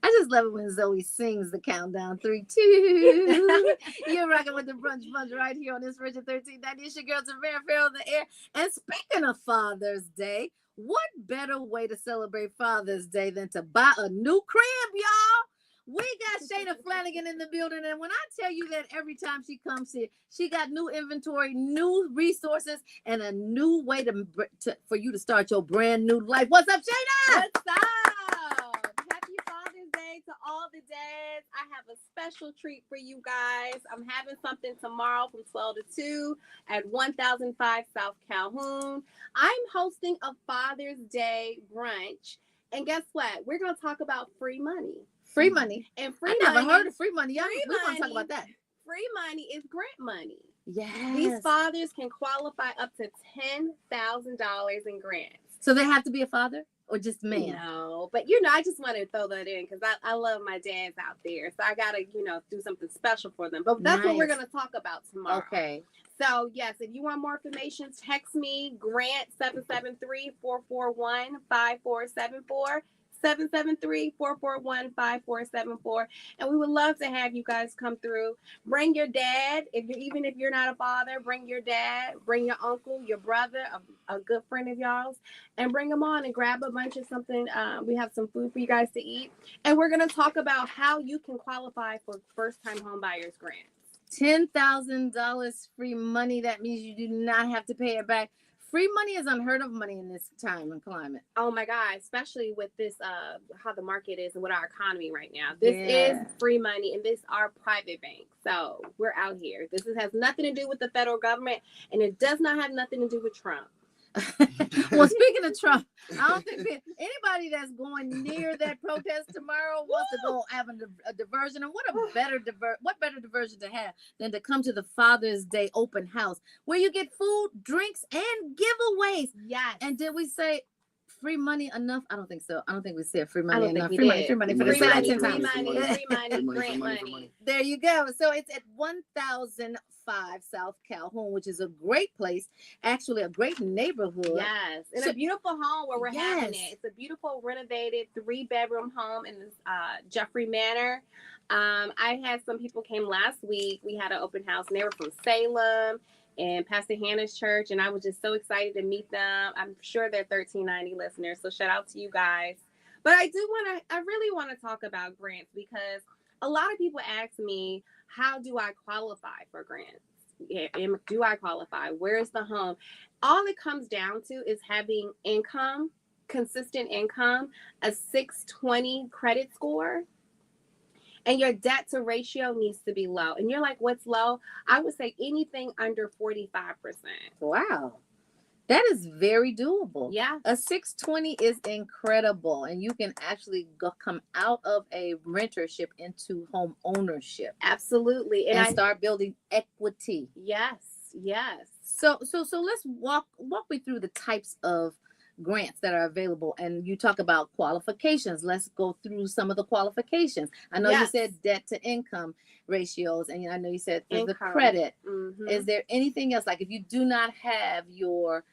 Speaker 1: I just love it when Zoe sings the countdown 3, 2. You're rocking with the Brunch Bunch right here on Inspiration 1390. It's your girl Tavera Farrell in the air. And speaking of Father's Day, what better way to celebrate Father's Day than to buy a new crib, y'all? We got Shayna Flanagan in the building, and when I tell you that every time she comes here, she got new inventory, new resources, and a new way for you to start your brand new life. What's up, Shayna?
Speaker 10: What's up? Happy Father's Day to all the dads. I have a special treat for you guys. I'm having something tomorrow from 12 to 2 at 1005 South Calhoun. I'm hosting a Father's Day brunch, and guess what? We're going to talk about free money.
Speaker 1: Free money.
Speaker 10: And free
Speaker 1: I
Speaker 10: money.
Speaker 1: never heard of free money. Y'all,
Speaker 10: Free
Speaker 1: we want to talk
Speaker 10: money.
Speaker 1: about that.
Speaker 10: Free money is grant money.
Speaker 1: Yes.
Speaker 10: These fathers can qualify up to $10,000 in grants.
Speaker 1: So they have to be a father or just man?
Speaker 10: No, but I just want to throw that in because I love my dads out there. So I got to, do something special for them. But that's what we're going to talk about tomorrow.
Speaker 1: Okay.
Speaker 10: So, yes, if you want more information, text me, Grant 773-441-5474. 773-441-5474. And we would love to have you guys come through. Bring your dad. Even if you're not a father, bring your dad, bring your uncle, your brother, a good friend of y'all's, and bring them on and grab a bunch of something. We have some food for you guys to eat. And we're going to talk about how you can qualify for first-time home buyers grants.
Speaker 1: $10,000 free money. That means you do not have to pay it back. Free money is unheard of money in this time and climate.
Speaker 10: Oh my God, especially with this, how the market is and with our economy right now. This is free money, and this is our private bank. So we're out here. This has nothing to do with the federal government, and it does not have nothing to do with Trump.
Speaker 1: Well, speaking of Trump, I don't think anybody that's going near that protest tomorrow wants to go have a diversion. And what better diversion to have than to come to the Father's Day open house where you get food, drinks, and giveaways.
Speaker 10: Yes.
Speaker 1: And did we say
Speaker 3: free money enough? I don't think so. I don't think we said free
Speaker 10: I
Speaker 3: money
Speaker 10: don't think
Speaker 3: enough.
Speaker 10: we
Speaker 3: Free money,
Speaker 10: did.
Speaker 3: free money,
Speaker 6: Free
Speaker 3: free
Speaker 6: money,
Speaker 3: money,
Speaker 6: free
Speaker 3: free
Speaker 6: money,
Speaker 3: money,
Speaker 10: free money,
Speaker 6: money,
Speaker 10: grant
Speaker 6: money.
Speaker 10: money.
Speaker 3: There you go. So it's at 1005 South Calhoun, which is a great place, actually a great neighborhood.
Speaker 10: Yes, in
Speaker 3: So-
Speaker 10: a beautiful home where we're having
Speaker 3: Yes.
Speaker 10: it. It's a beautiful renovated 3-bedroom home in this Jeffrey Manor. I had some people came last week. We had an open house, and they were from Salem and Pastor Hannah's church, and I was just so excited to meet them. I'm sure they're 1390 listeners, so shout out to you guys. But I really want to talk about grants because a lot of people ask me, how do I qualify for grants? Yeah, do I qualify? Where's the home? All it comes down to is having income, consistent income, a 620 credit score, and your debt to ratio needs to be low. And you're like, what's low? I would say anything under 45%.
Speaker 3: Wow. That is very doable.
Speaker 10: Yeah.
Speaker 3: A 620 is incredible. And you can actually come out of a rentership into home ownership.
Speaker 10: Absolutely.
Speaker 3: And start building equity.
Speaker 10: Yes. Yes.
Speaker 3: So let's walk me through the types of grants that are available. And you talk about qualifications. Let's go through some of the qualifications. I know you said debt to income ratios, and I know you said the credit.
Speaker 10: Mm-hmm.
Speaker 3: Is there anything else? Like if you do not have your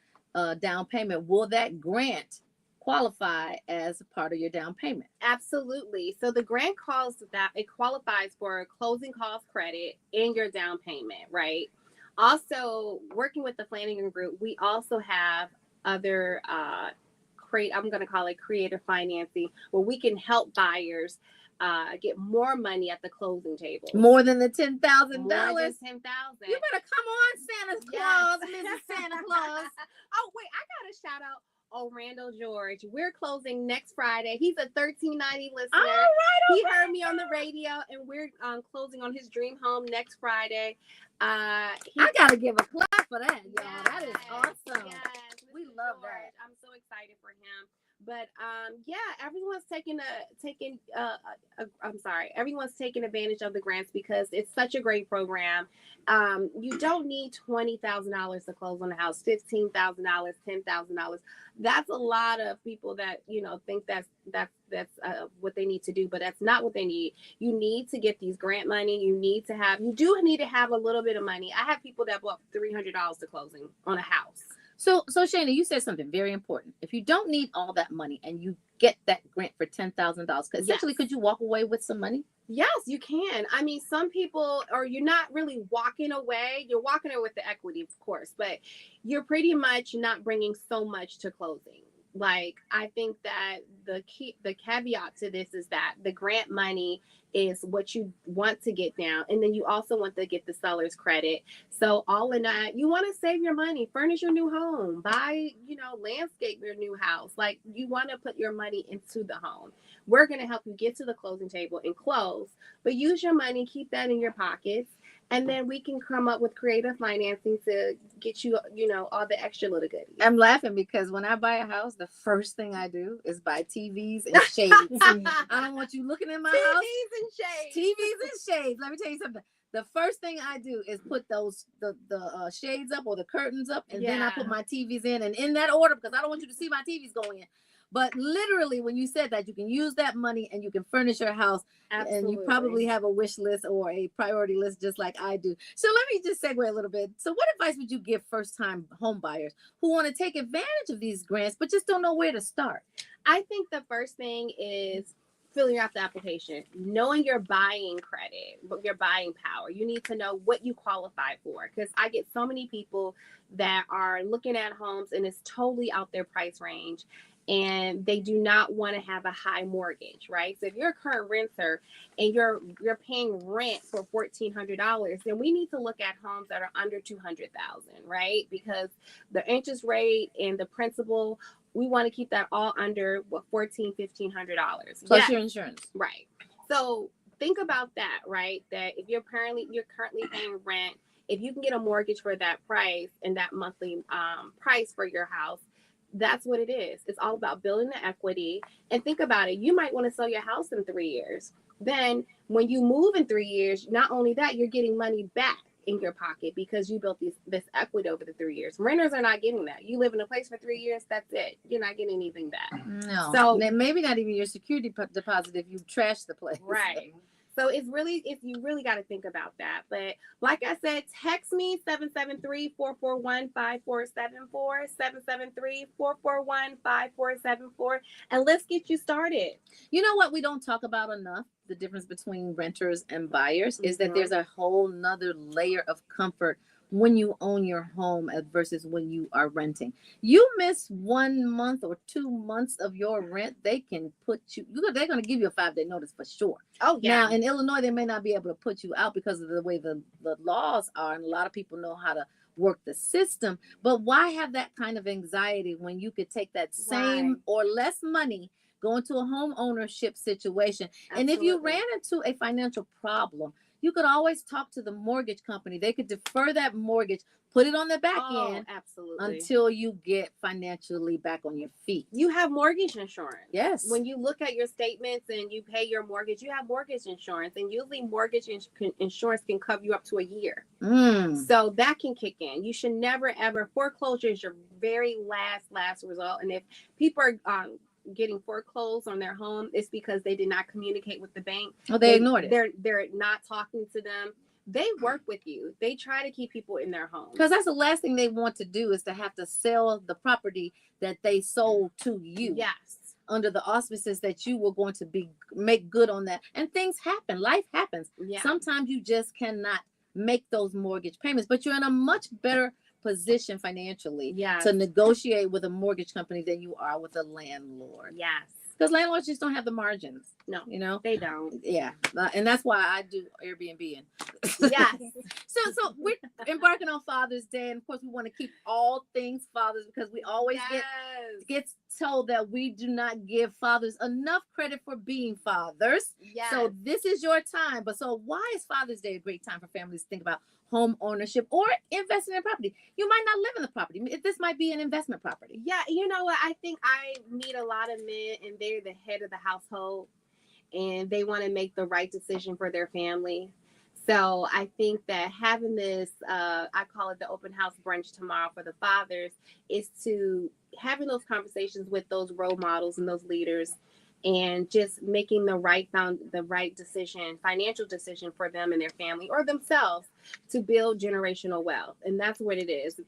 Speaker 3: down payment, will that grant qualify as part of your down payment?
Speaker 10: Absolutely. So the grant calls that it qualifies for closing cost credit in your down payment, right? Also, working with the Flanagan Group, we also have other I'm going to call it creative financing, where we can help buyers get more money at the closing table.
Speaker 3: More than the $10,000.
Speaker 10: More than $10,000.
Speaker 3: You better come on, Santa Claus, Mrs. Santa Claus.
Speaker 10: Oh wait, I got to shout out Orlando George. We're closing next Friday. He's a 1390 listener.
Speaker 3: All right,
Speaker 10: he heard me on the radio, and we're closing on his dream home next Friday.
Speaker 3: I gotta give a clap for that, y'all.
Speaker 10: Yes,
Speaker 3: that is awesome.
Speaker 10: Yes,
Speaker 3: we love that.
Speaker 10: I'm so excited for him. But everyone's everyone's taking advantage of the grants because it's such a great program. You don't need $20,000 to close on a house, $15,000, $10,000. That's a lot of people that think that's what they need to do, but that's not what they need. You need to get these grant money. You do need to have a little bit of money. I have people that bought $300 to closing on a house.
Speaker 3: So Shana, you said something very important. If you don't need all that money and you get that grant for $10,000, essentially, could you walk away with some money?
Speaker 10: Yes, you can. I mean, some people, or you're not really walking away. You're walking away with the equity, of course, but you're pretty much not bringing so much to closing. Like, I think that the caveat to this is that the grant money is what you want to get down, and then you also want to get the seller's credit. So all in that, you want to save your money, furnish your new home, buy, landscape your new house. Like, you want to put your money into the home. We're going to help you get to the closing table and close, but use your money, keep that in your pockets. And then we can come up with creative financing to get you, all the extra little goodies.
Speaker 3: I'm laughing because when I buy a house, the first thing I do is buy TVs and shades. I don't want you looking in my house.
Speaker 10: TVs and shades.
Speaker 3: TVs and shades. Let me tell you something. The first thing I do is put the shades up or the curtains up, and then I put my TVs in, and in that order, because I don't want you to see my TVs go in. But literally, when you said that, you can use that money and you can furnish your house.
Speaker 10: Absolutely.
Speaker 3: And you probably have a wish list or a priority list just like I do. So let me just segue a little bit. So what advice would you give first-time home buyers who want to take advantage of these grants but just don't know where to start?
Speaker 10: I think the first thing is filling out the application, knowing your buying credit, your buying power. You need to know what you qualify for, because I get so many people that are looking at homes and it's totally out their price range, and they do not want to have a high mortgage, right? So if you're a current renter and you're paying rent for $1,400, then we need to look at homes that are under $200,000, right? Because the interest rate and the principal, we want to keep that all under $1,400, $1,500
Speaker 3: plus your insurance,
Speaker 10: right? So think about that, right? That if you're currently paying rent, if you can get a mortgage for that price and that monthly price for your house, that's what it is. It's all about building the equity. And think about it. You might want to sell your house in 3 years. Then when you move in 3 years, not only that, you're getting money back in your pocket because you built this equity over the 3 years. Renters are not getting that. You live in a place for 3 years, that's it. You're not getting anything back.
Speaker 3: No.
Speaker 10: So
Speaker 3: maybe not even your security deposit if you trash the place.
Speaker 10: right. So you really got to think about that. But like I said, text me 773-441-5474, 773-441-5474, and let's get you started.
Speaker 3: You know what we don't talk about enough? The difference between renters and buyers is that there's a whole nother layer of comfort when you own your home versus when you are renting. You miss 1 month or 2 months of your rent, they can put you, they're going to give you a 5-day notice for sure.
Speaker 10: Oh, yeah.
Speaker 3: Now, in Illinois, they may not be able to put you out because of the way the laws are, and a lot of people know how to work the system. But why have that kind of anxiety when you could take that same or less money, go into a home ownership situation?
Speaker 10: Absolutely.
Speaker 3: And if you ran into a financial problem, you could always talk to the mortgage company. They could defer that mortgage, put it on the back end until you get financially back on your feet.
Speaker 10: You have mortgage insurance.
Speaker 3: Yes.
Speaker 10: When you look at your statements and you pay your mortgage, you have mortgage insurance. And usually mortgage insurance can cover you up to a year. So that can kick in. You should never, ever, foreclosure is your very last result. And if people are getting foreclosed on their home, it's because they did not communicate with the bank.
Speaker 3: Oh, they ignored it.
Speaker 10: They're not talking to them. They work with you. They try to keep people in their home.
Speaker 3: Because that's the last thing they want to do is to have to sell the property that they sold to you.
Speaker 10: Yes.
Speaker 3: Under the auspices that you were going to make good on that. And things happen. Life happens.
Speaker 10: Yeah.
Speaker 3: Sometimes you just cannot make those mortgage payments, but you're in a much better position financially to negotiate with a mortgage company than you are with a landlord.
Speaker 10: Yes.
Speaker 3: Because landlords just don't have the margins.
Speaker 10: No,
Speaker 3: you know,
Speaker 10: they don't.
Speaker 3: Yeah. And that's why I do Airbnb.
Speaker 10: Yes.
Speaker 3: So we're embarking on Father's Day. And of course, we want to keep all things fathers because we always get told that we do not give fathers enough credit for being fathers.
Speaker 10: Yes.
Speaker 3: So this is your time. But so why is Father's Day a great time for families to think about home ownership or investing in property? You might not live in the property. This might be an investment property.
Speaker 10: Yeah, you know what? I think I meet a lot of men and they're the head of the household and they want to make the right decision for their family. So I think that having this, I call it the open house brunch tomorrow for the fathers, is to having those conversations with those role models and those leaders and just making the right decision, financial decision for them and their family or themselves to build generational wealth. And that's what it is.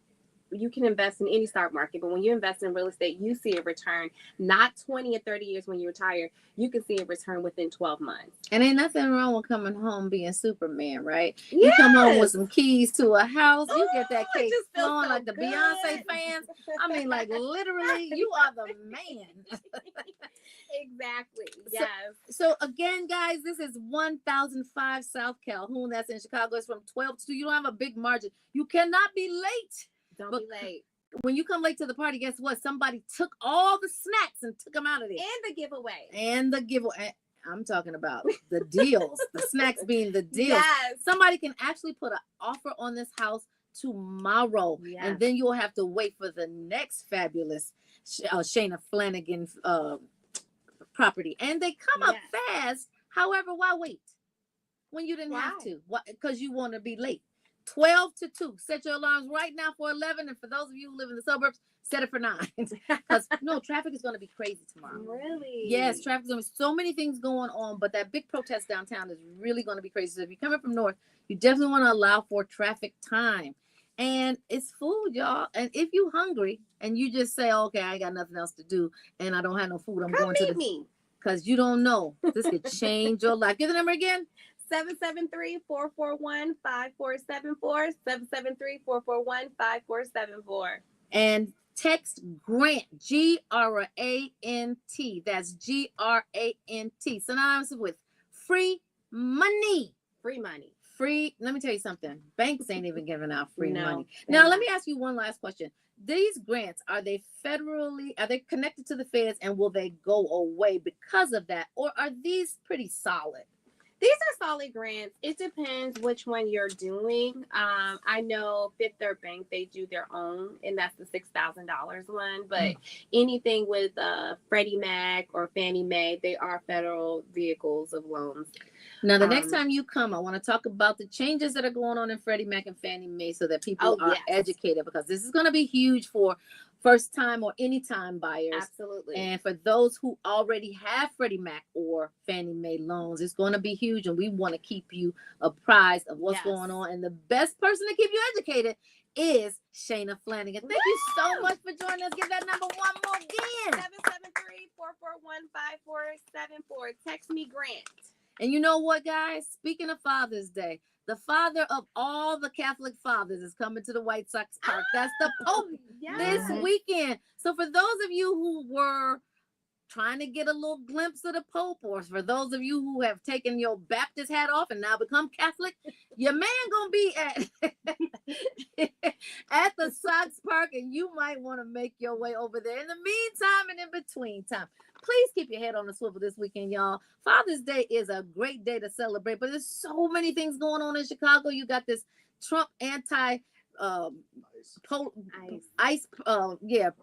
Speaker 10: You can invest in any stock market, but when you invest in real estate, you see a return, not 20 or 30 years when you retire. You can see a return within 12 months.
Speaker 3: And ain't nothing wrong with coming home being Superman, right? Yes. You come home with some keys to a house. You get that cake flowing like the Beyonce fans. I mean, like literally, you are the man.
Speaker 10: Exactly. Yes.
Speaker 3: So again, guys, this is 1005 South Calhoun. That's in Chicago. It's from 12 to 2. You don't have a big margin. You cannot be late.
Speaker 10: Don't be late.
Speaker 3: When you come late to the party, guess what? Somebody took all the snacks and took them out of there.
Speaker 10: And the
Speaker 3: giveaway. I'm talking about the deals. The snacks being the deals.
Speaker 10: Yes.
Speaker 3: Somebody can actually put an offer on this house tomorrow. Yes. And then you'll have to wait for the next fabulous Shayna Flanagan property. And they come up fast. However, why wait when you didn't have to? Why? Because you want to be late. 12 to 2. Set your alarms right now for 11. And for those of you who live in the suburbs, set it for 9. Because traffic is going to be crazy tomorrow.
Speaker 10: Really?
Speaker 3: Yes, traffic is going to be so many things going on. But that big protest downtown is really going to be crazy. So if you're coming from north, you definitely want to allow for traffic time. And it's food, y'all. And if you're hungry and you just say, okay, I ain't got nothing else to do and I don't have no food, I'm going to
Speaker 10: me.
Speaker 3: Because you don't know. This could change your life. Give the number again.
Speaker 10: 773-441-5474, 773-441-5474.
Speaker 3: And text GRANT, GRANT. That's GRANT. Synonymous with free money.
Speaker 10: Free money.
Speaker 3: Free. Let me tell you something. Banks ain't even giving out free money. Now, let me ask you one last question. These grants, are they connected to the feds and will they go away because of that? Or are these pretty solid?
Speaker 10: These are solid grants. It depends which one you're doing. I know Fifth Third Bank, they do their own, and that's the $6,000 one. But anything with Freddie Mac or Fannie Mae, they are federal vehicles of loans.
Speaker 3: Now, the next time you come, I want to talk about the changes that are going on in Freddie Mac and Fannie Mae so that people are educated, because this is going to be huge for first time or anytime buyers.
Speaker 10: Absolutely.
Speaker 3: And for those who already have Freddie Mac or Fannie Mae loans, it's going to be huge. And we want to keep you apprised of what's going on. And the best person to keep you educated is Shayna Flanagan. Thank you so much for joining us. Give that number one more again.
Speaker 10: 773-441-5474. Text me Grant.
Speaker 3: And you know what, guys? Speaking of Father's Day, the father of all the Catholic fathers is coming to the White Sox Park. That's the Pope this weekend. So for those of you who were trying to get a little glimpse of the Pope, or for those of you who have taken your Baptist hat off and now become Catholic, your man gonna be at the Sox Park, and you might want to make your way over there. In the meantime and in between time, please keep your head on the swivel this weekend, y'all. Father's Day is a great day to celebrate, but there's so many things going on in Chicago. You got this Trump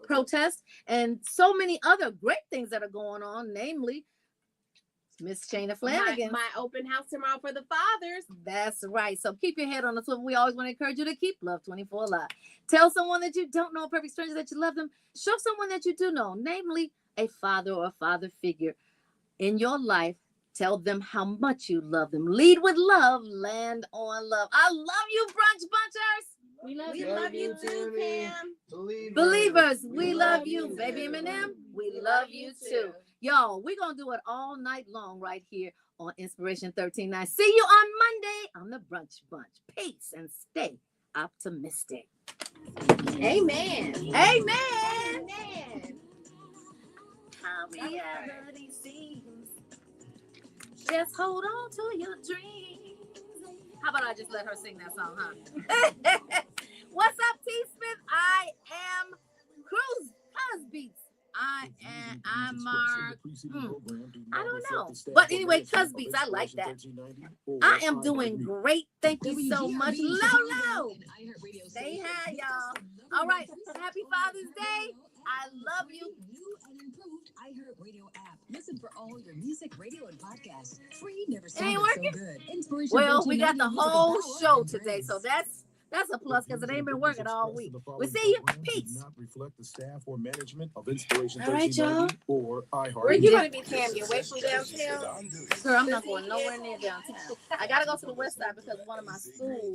Speaker 3: protest, and so many other great things that are going on, namely Miss Shayna Flanagan.
Speaker 10: My open house tomorrow for the fathers.
Speaker 3: That's right. So keep your head on the swivel. We always want to encourage you to keep Love 24 alive. Tell someone that you don't know, a perfect stranger, that you love them. Show someone that you do know, namely a father or a father figure in your life. Tell them how much you love them. Lead with love, land on love. I love you, Brunch Bunchers.
Speaker 10: We love you too, Pam.
Speaker 3: Believers, we love you. Baby Eminem, we love you too. Y'all, we're going to do it all night long right here on Inspiration 13.9. See you on Monday on the Brunch Bunch. Peace and stay optimistic.
Speaker 10: Amen.
Speaker 3: Amen. How reality seems. Just hold on to your dreams. How about I just let her sing that song, huh? What's up, T. Smith? I am Cruz Beats. I'm Mark. I don't know. But anyway, Cuz Beats, I like that. I am doing great. Thank you so much. Lolo. Stay high, y'all. All right. Happy Father's Day. I love you.
Speaker 11: New and improved iHeartRadio app. Listen for all your music, radio, and podcasts. Free, never sounded so good. Inspiration.
Speaker 3: Well, we got the whole show today, so that's a plus because it ain't been working all week. We'll see you. Peace.
Speaker 2: Not reflect the staff or management of Inspiration
Speaker 3: all right, y'all.
Speaker 2: Or iHeart.
Speaker 10: Where you gonna be, Tam? You away from downtown?
Speaker 3: Sir, I'm not going nowhere near downtown. I gotta go to the west side because one of my schools